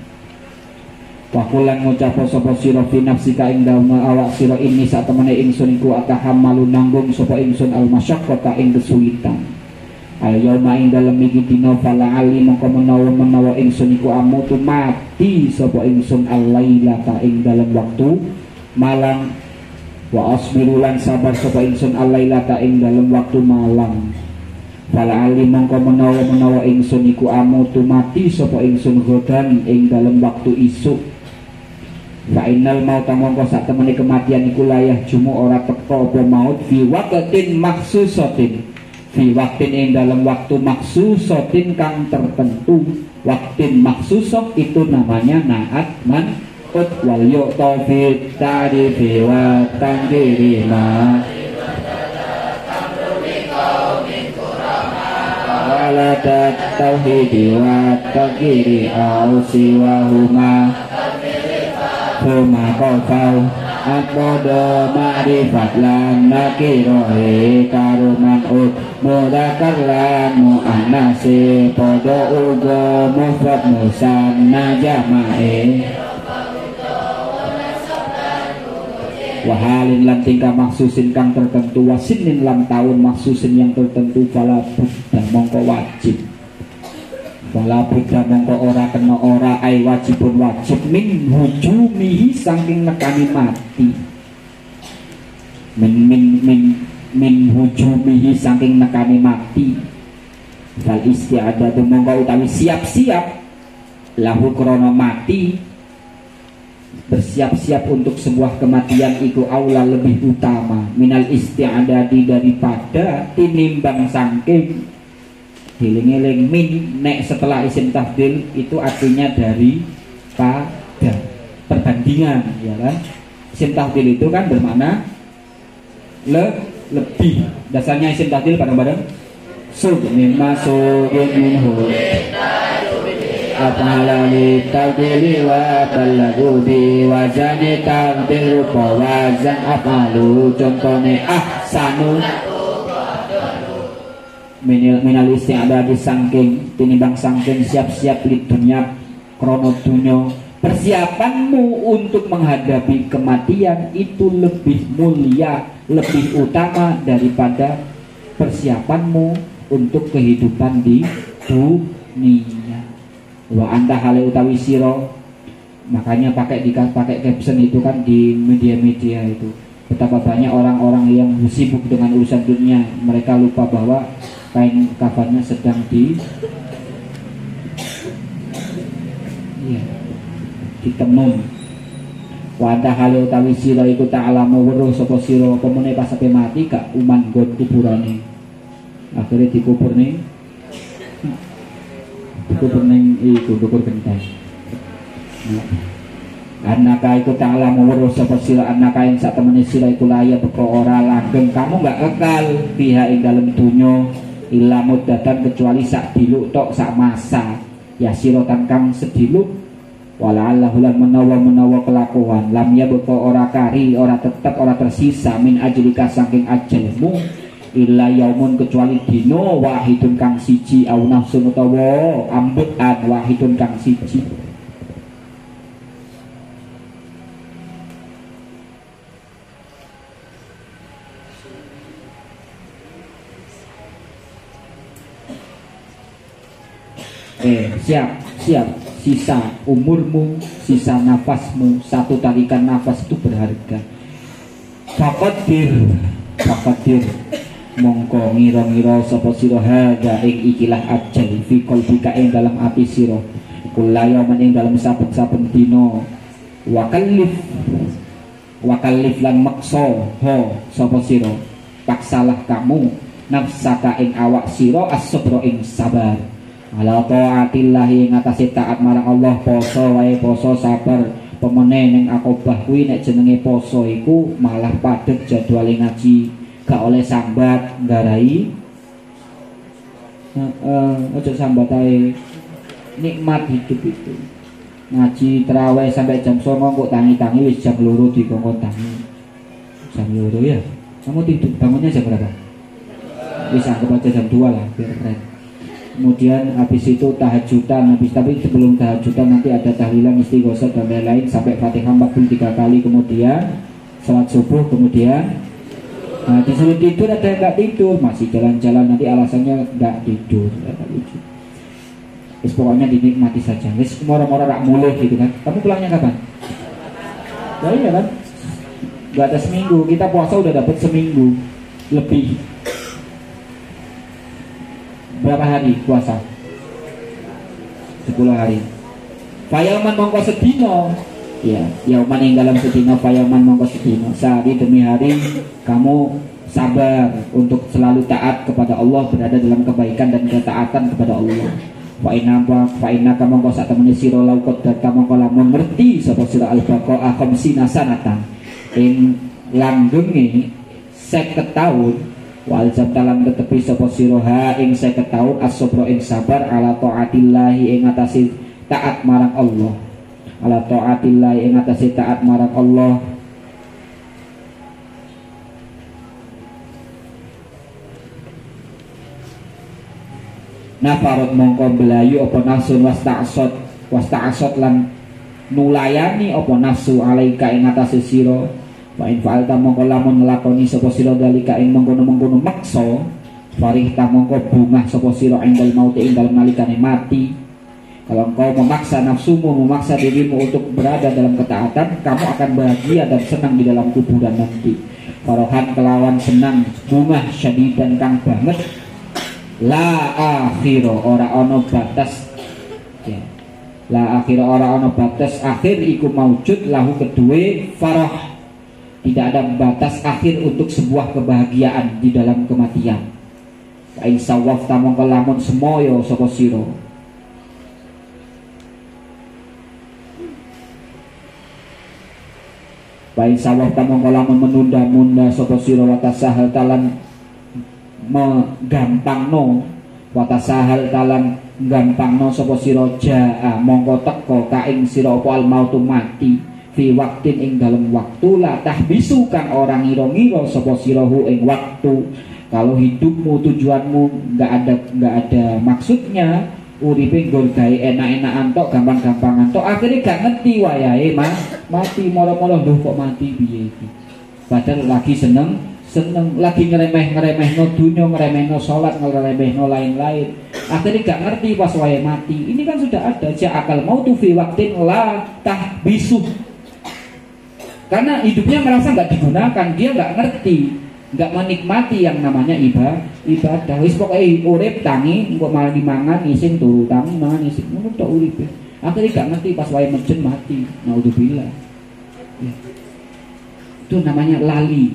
Wakulan ngucap sapa sira fi nafsika ing dalem awak sira ini sak temene ingsun iku atahammalu nanggung sapa ingsun al masyaqqata ing kesulitan. Al yauma ing dalem iki dina fala ali mongko menawa ingsun iku amutu mati sapa ingsun al lailata ing dalem waktu malam wa asbiru lan sabar sapa ingsun al lailata ing dalem waktu malam. Fala ali mongko menawa ingsun iku amutu mati sapa ingsun godan ing dalem waktu isuk. Fa innal mauta mongko sak temene kematian iku layah jumu ora teka apa maut fi waqtin maksusatin fi waqtin ing dalam waktu maksusatin kang tertentu. Waqtin maksusah itu namanya naat man ut wal yu'ta fi ta'rifi wa tangdiri ma wala tauhidi wa taqiri au siwahuma Huma kau Apodo ma'rifat lan nakirohe karuman mudakar lan mu'annase podo uga mufrad musanna jamae wahalin lan tingkah maksusin kang tertentu wasinin lan tahun maksusin yang tertentu fala buddha mongko wajib wala buddha mongko ora kena ora ai wajibun wajib min hujumihi saking nekani mati min hujumihi saking nekani mati fal isti'adatu mongko utawi siap-siap lahu krono mati bersiap-siap untuk sebuah kematian itu aula lebih utama minal isti'adadi daripada tinimbang saking diling-iling min nek setelah isim tafdil itu artinya dari pada perbandingan ya kan. Isim tafdil itu kan bermakna lebih. Dasarnya isim tafdil bareng-bareng sub mimma sugin minhu apalali tafdili wa balagu bi wazani tafdil rupa wazan apalu contohnya ahsanu minal isti'adadi sangking tinimbang sangking siap-siap di dunia krono dunyo persiapanmu untuk menghadapi kematian itu lebih mulia lebih utama daripada persiapanmu untuk kehidupan di dunia wa anta hale utawi siro makanya pakai caption itu kan di media-media itu betapa banyak orang-orang yang sibuk dengan urusan dunia mereka lupa bahwa kain kafannya sedang ditenun wa anta hale utawi siro iku ta'lamu weruh sapa sira pemene pas sampe mati gak uman nggon kuburane akhirnya dikubur ning iku dukur genteng anaka iku ta'lamu weruh sapa sira anaka ing sak temene sira iku laya beko ora langgeng kamu gak kekal pihak ing dalem donya illa muddatan kecuali sak diluk tok sak masa ya sira kang sediluk wala'allahu lan menawa kelakuan lam ya beko ora kari ora tetep ora tersisa min ajlika saking ajalmu illa yaumun kecuali dino wahidun kang siji au nafsun utawa ambekan wahidun kang siji siap sisa umurmu sisa nafasmu satu tarikan nafas itu berharga faqadir mongko ngira-ngira sapa sira hadza ing ikilah ajal fi qalbika ing dalam ati sira kulaya ing dalam saben-saben dina wakallif lan maksa sapa sira paksalah kamu nafsaka ing awak sira as-sabra ing sabar ala taatillahi ngatasi taat marang Allah poso wae poso sabar pemene ning akobah kuwi nek jenenge poso iku malah padhet jadwale ngaji gak oleh sambat nggarai ojo sambat ae nikmat hidup itu ngaji terawih sampai jam 09.00 kok tangi-tangi wis jam 2 dikongkon tangi jam 2 ya kamu tidur bangunnya jam berapa wis anggap aja jam 2 lah biar keren. Kemudian habis itu tahajudan tapi sebelum tahajudan nanti ada tahlilan istighosah dan lain-lain sampai Fatihah 43 kali kemudian salat subuh kemudian disuruh tidur ada yang nggak tidur masih jalan-jalan nanti alasannya nggak tidur lucu. Pokoknya dinikmati saja. Wis moro-moro rak mulih gitu kan. Kamu pulangnya kapan? Ya iya kan? Gak ada seminggu. Kita puasa udah dapat seminggu lebih. Berapa hari puasa? 10 hari. Fayaman mongko sedino. Ya, yauman yang dalam sedino fayaman mongko sedino. Sehari demi hari kamu sabar untuk selalu taat kepada Allah, berada dalam kebaikan dan ketaatan kepada Allah. Fa inna kama mongko sak temene sira laukot data mongko lamun ngerti sapa sira al-baqa khamsina sanatan ing langgenge 50 taun wal jabtalan tetepi sapa sira ha ing 50 taun as-sabra ing sabar ala taatillahi ing atase taat marang Allah ala taatillahi ing atase taat marang Allah nafarot mongko belayu apa nafsun wasta'asot lan nulayani apa nafsu alaika ing atase sira. Wa in fa'alta mongko lamun nglakoni sapa sira dalika ing mengkono-mengkono maksa, farihta mongko bungah sapa sira indal mauti ing dalem nalikane mati. Kalau engkau memaksa nafsumu, memaksa dirimu untuk berada dalam ketaatan, kamu akan bahagia dan senang di dalam kuburan nanti. Farohan kelawan senang, bungah syadidan kang banget. La akhiro ora ono batas ya. La akhiro ora ono batas akhir iku maujud lahu kedue farah. Tidak ada batas akhir untuk sebuah kebahagiaan di dalam kematian. Kain sawaf tamong kelamun semoyo sapa sira. Baik sawah tamong kalamun menunda-munda sapa sira watasahal talan menggampangno watasahal talan gampangno sapa sira jaa mongko teka ka ing sira apa al mautu mati fi waktin ing dalem waktu la tahbisu kang ora ngira-ngira sapa sirahu ing waktu. Kalau hidupmu tujuanmu enggak ada maksudnya, uripe nggon gawe enak-enakan tok, gampang-gampangan tok, akhirnya gak ngerti wayahe mati moro-moro lho kok mati piye iki. Padahal lagi seneng, lagi ngeremehno dunya, ngeremehno salat, ngeremehno lain-lain. Akhirnya gak ngerti pas wayahe mati. Ini kan sudah ada akal mautu fi waqtin la tahbisu. Karena hidupnya merasa gak digunakan, dia gak ngerti, nggak menikmati yang namanya ibadah. Wis pokoke urip tangi engko malah dimangan isin turu tangi mangan isin ngono tok uripe. Akhirnya gak ngerti pas wae mejen mati. Naudzubillah. Ya. Itu namanya lali.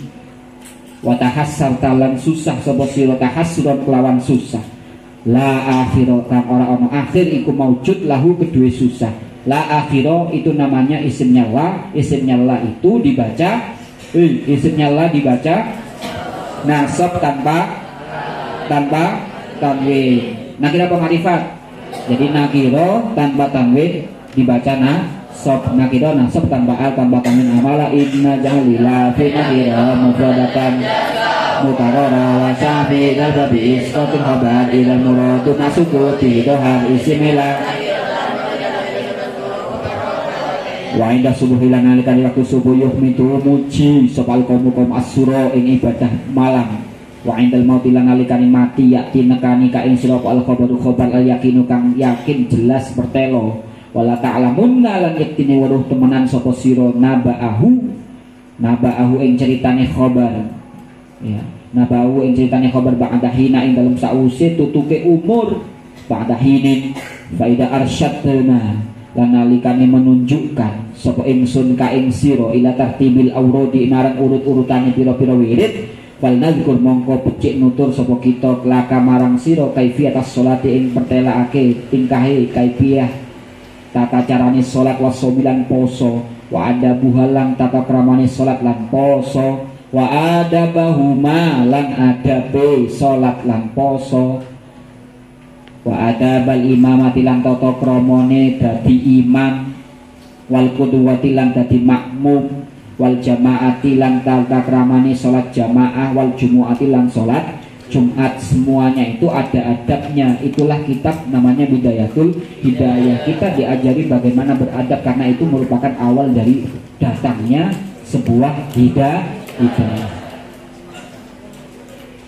Wa tahassar talan susah sapa sira tahassuran kelawan susah. La akhira kang ora ono akhir iku maujud lahu kedue susah. La akhira itu namanya isimnya la. Isimnya la itu dibaca isimnya la dibaca nasab tanpa tanwin. Nakira apa ma'rifat? Jadi nakiro tanpa tanwin dibaca nasab. Nakiro nasab tanpa al tanpa tanwin. Amala inna jalila fi nakira mufradatan mukarora wa syafi dalbabi iskotin khabar ilal muradu nasukuti dohar isimila wa indah subuh hilang nalikan waktu subuh yuhmitu muji sopal komukom asuro ing ibadah malam. Wa indal maut hilang nalikan mati yakti nekani ka ing sirop al khobaru khobar al yakinu kang yakin jelas pertelo. Wala ta'lamunna lan yaktini waruh temenan sopo siro naba'ahu ing ceritane khobar ya. Naba'ahu ing ceritane khobar ba'da hina ing dalam sause tutuke umur ba'da hinin faida arsyadna lan nalikane menunjukkan sapa ingsun ka ing sira ila tartibil auradi marang urut-urutane pira-pira wirid wal nazkur mongko becik nutur sapa kita kelaka marang sira kaifiatas sholati ing pertelakake tingkahe kaifiyah tata carane salat wasobilan poso wa ada buhalang tata kramane salat lan poso wa ada bahuma lan adabe salat lan poso wa adabal imamati lan tata kramane dadi imam wal qudwati lan dadi makmum wal jamaati lan tata kramane salat jamaah wal jumuati lan salat Jumat. Semuanya itu ada adabnya. Itulah kitab namanya Bidayatul Hidayah. Kita diajari bagaimana beradab karena itu merupakan awal dari datangnya sebuah hidayah.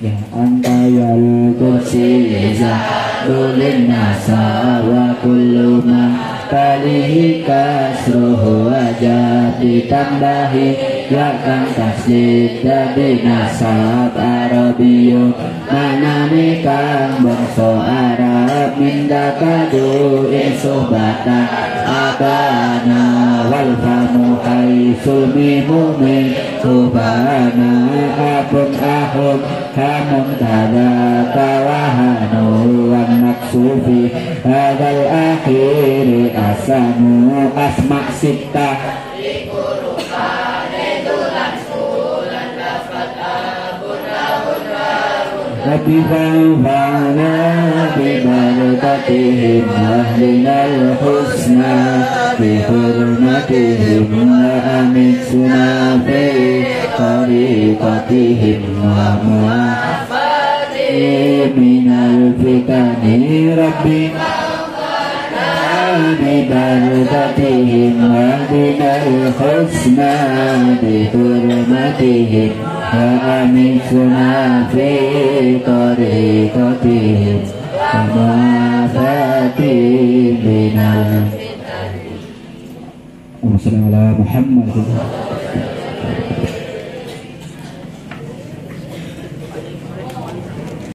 Ya anta yal kursi zahulin nasa wa kullu ma talihi kasruhu wajah ditambahi ya kang tasdid dari nasab Arabiyun manami kang bangsa Arab minda kadu isuhbatan abana wal famu haisul mimumin subhana abun ahum kamun tada tawahanu wan maksufi hadal akhiri asamu asma' sittah Habibana bibarakatihim ahlinal husna bihurmatihim wa amitsuna fi tariqatihim wa mu'afati من الفتن ربي ببردتهم وبنا الحسنى بحرمتهم وأمتنا في طريقتهم ومعافاتهم من الفتن. Wassalamualaikum warahmatullahi wabarakatuh.